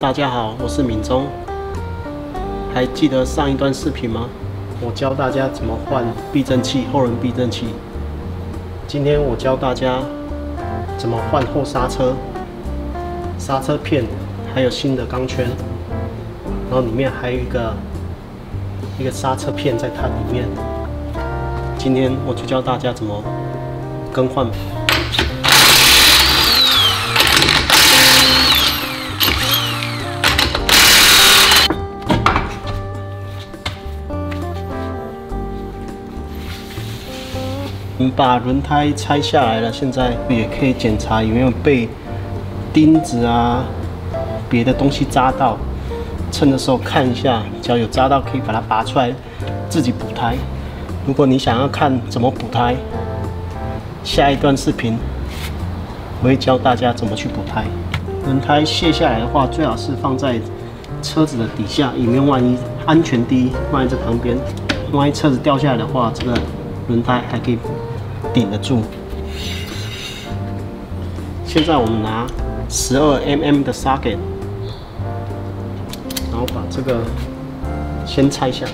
大家好，我是敏忠。还记得上一段视频吗？我教大家怎么换避震器，后轮避震器。今天我教大家怎么换后刹车、刹车片，还有新的钢圈。然后里面还有一个刹车片在它里面。今天我就教大家怎么更换。我们把轮胎拆下来了，现在也可以检查有没有被钉子啊、别的东西扎到。趁的时候看一下，只要有扎到，可以把它拔出来，自己补胎。如果你想要看怎么补胎，下一段视频我会教大家怎么去补胎。轮胎卸下来的话，最好是放在车子的底下，以免万一安全第一，放在这旁边。万一车子掉下来的话，这个轮胎还可以顶得住。现在我们拿12mm 的 socket， 然后把这个先拆下来。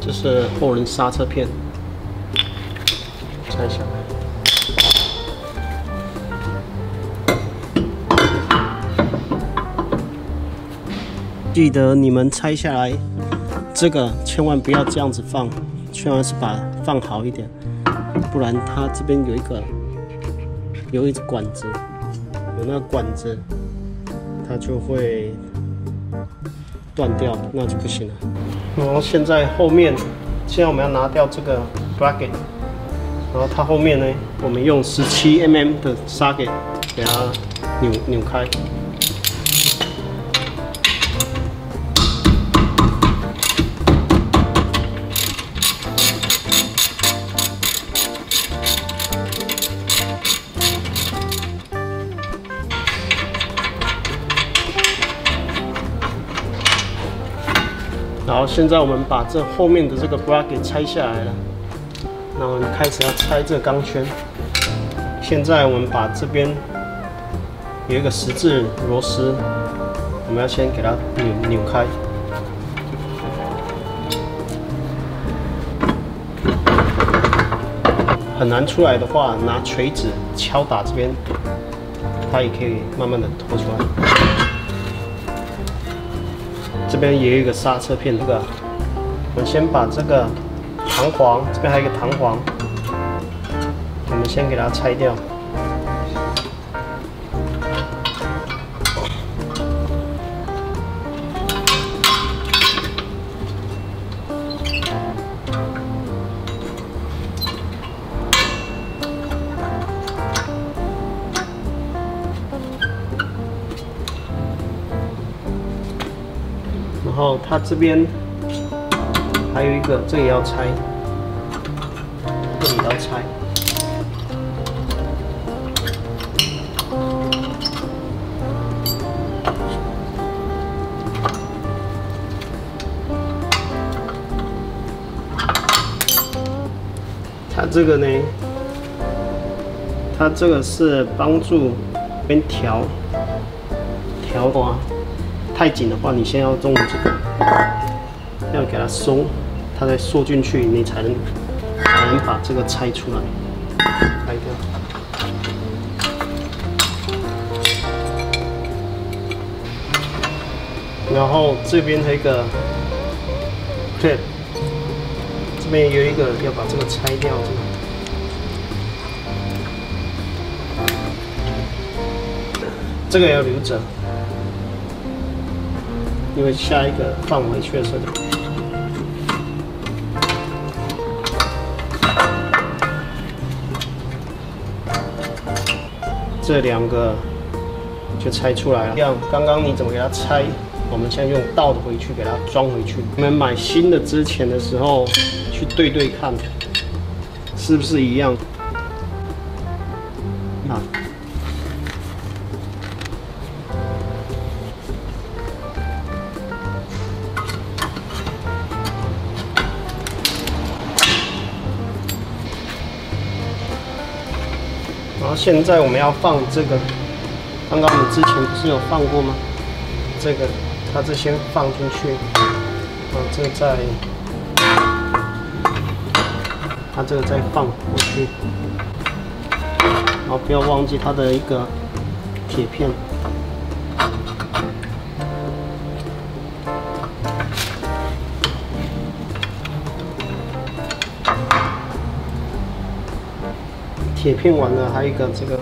这是后轮刹车片，拆下来。记得你们拆下来，这个千万不要这样子放，千万是把它放好一点，不然它这边有一管子，有那个管子，它就会断掉，那就不行了。然后现在我们要拿掉这个 bracket， 然后它后面呢，我们用17mm 的 socket 给它扭开。然后现在我们把这后面的这个 bracket 拆下来了，那我们开始要拆这个钢圈。现在我们把这边有一个十字螺丝，我们要先给它扭开。很难出来的话，拿锤子敲打这边，它也可以慢慢的拖出来。这边也有一个刹车片，这个我们先把这个弹簧，这边还有一个弹簧，我们先给它拆掉。然后它这边还有一个，这个也要拆，这个也要拆。它这个呢，它这个是帮助边调啊。太紧的话，你先要用这个，要给它松，它再缩进去，你才能把这个拆出来，拆掉。然后这边还有一个 clip， 这边有一个要把这个拆掉，这个要留着。因为下一个放回去的时候，这两个就拆出来了。这样，刚刚你怎么给它拆？我们现在用倒的回去给它装回去。你们买新的之前的时候去对看，是不是一样？啊。然后现在我们要放这个，刚刚我们之前不是有放过吗？这个它是先放进去，这个再，它这个再放过去，然后不要忘记它的一个铁片。铁片完了，还有一个这个，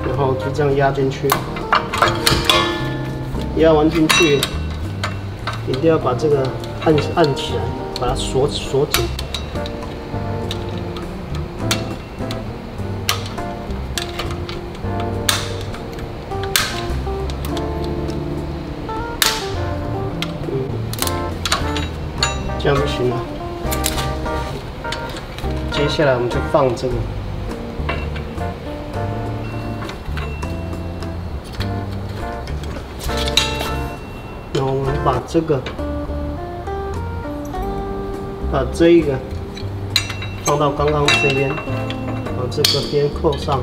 然后就这样压进去。压完进去，一定要把这个按起来，把它锁紧。这样就行了。接下来我们就放这个。然后我们把这个，把这一个放到刚刚这边，把这个边扣上，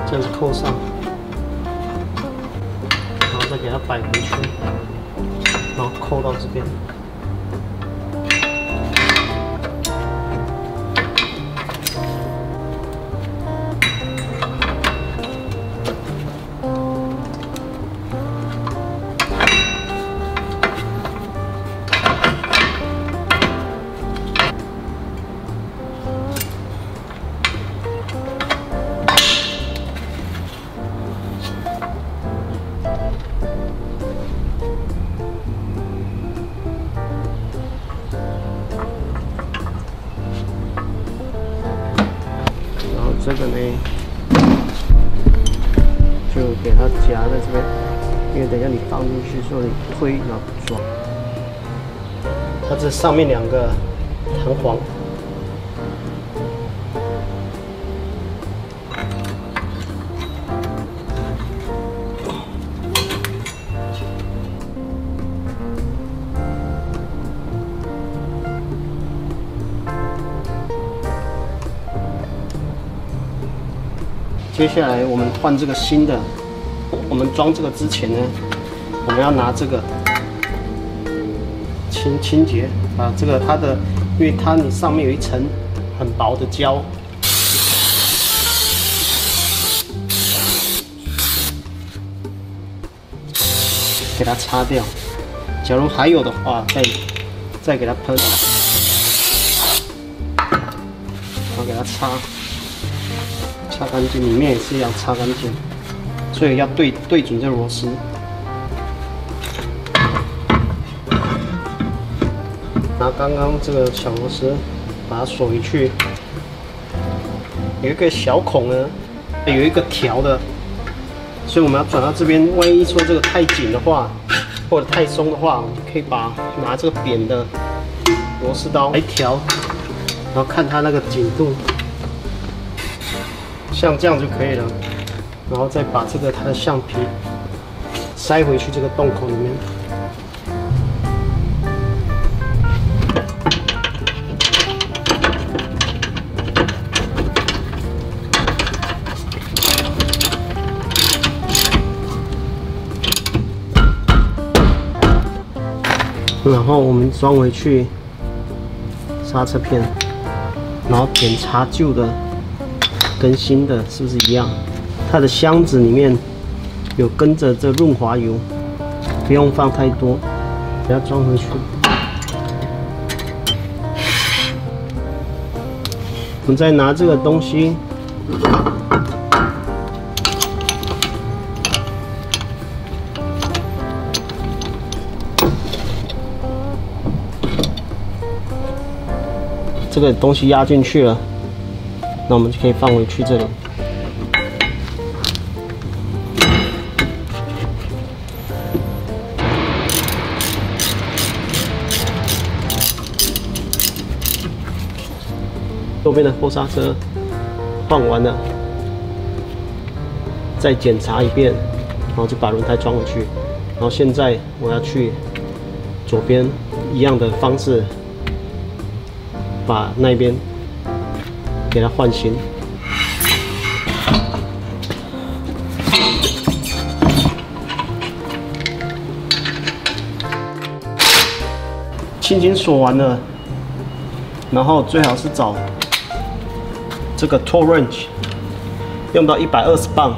这样子扣上，然后再给它摆回去，然后扣到这边。这个呢，就给它夹在这边，因为等一下你放进去之后，你推然后装。它这上面两个弹簧，接下来我们换这个新的，我们装这个之前呢，我们要拿这个清洁，把这个它的，因为它你上面有一层很薄的胶，给它擦掉。假如还有的话，再给它喷，然后给它擦干净，里面也是要擦干净，所以要对准这螺丝。拿刚刚这个小螺丝把它锁回去，有一个小孔呢，有一个条的，所以我们要转到这边。万一说这个太紧的话，或者太松的话，我们就可以拿这个扁的螺丝刀来调，然后看它那个紧度。像这样就可以了，然后再把它的橡皮塞回去这个洞口里面。然后我们装回去刹车片，然后检查旧的跟新的是不是一样。它的箱子里面有跟着这润滑油，不用放太多，给它装回去。我们再拿这个东西这个东西压进去了，那我们就可以放回去这里。右边的后刹车换完了，再检查一遍，然后就把轮胎装回去。然后现在我要去左边一样的方式，把那边给它换新。轻轻锁完了，然后最好是找这个 torque wrench， 用到120磅，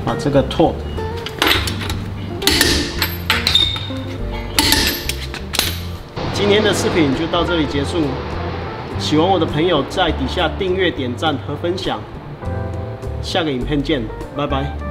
把这个 torque。今天的视频就到这里结束，喜欢我的朋友在底下订阅、点赞和分享。下个影片见，拜拜。